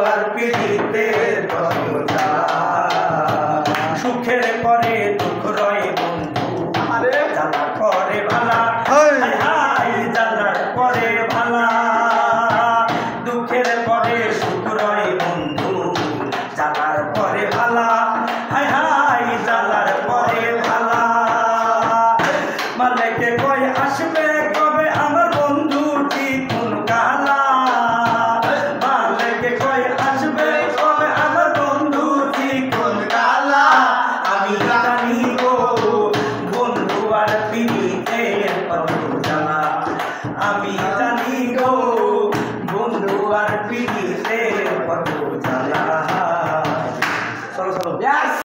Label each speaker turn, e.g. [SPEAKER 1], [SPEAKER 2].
[SPEAKER 1] আর পিড়িতে সুখের পরে দুঃখ রয় বন্ধু জ্বালা করে ভালা হাই জ্বালার পরে ভালা দুঃখের পরে সুখ রয় বন্ধু জ্বালার পরে ভালা হাই হাই জ্বালার পরে ভালা মালিকে কই আসবে কবে আমার বন্ধুটি কোন কালা মালিকে কই আসবে কবে আমার বন্ধুটি কোন কালা আমি জানি গো বন্ধু আর পিড়িতে কত জ্বালা আমি জানি গো বন্ধু আর পিড়িতে কত জ্বালা চলো চলো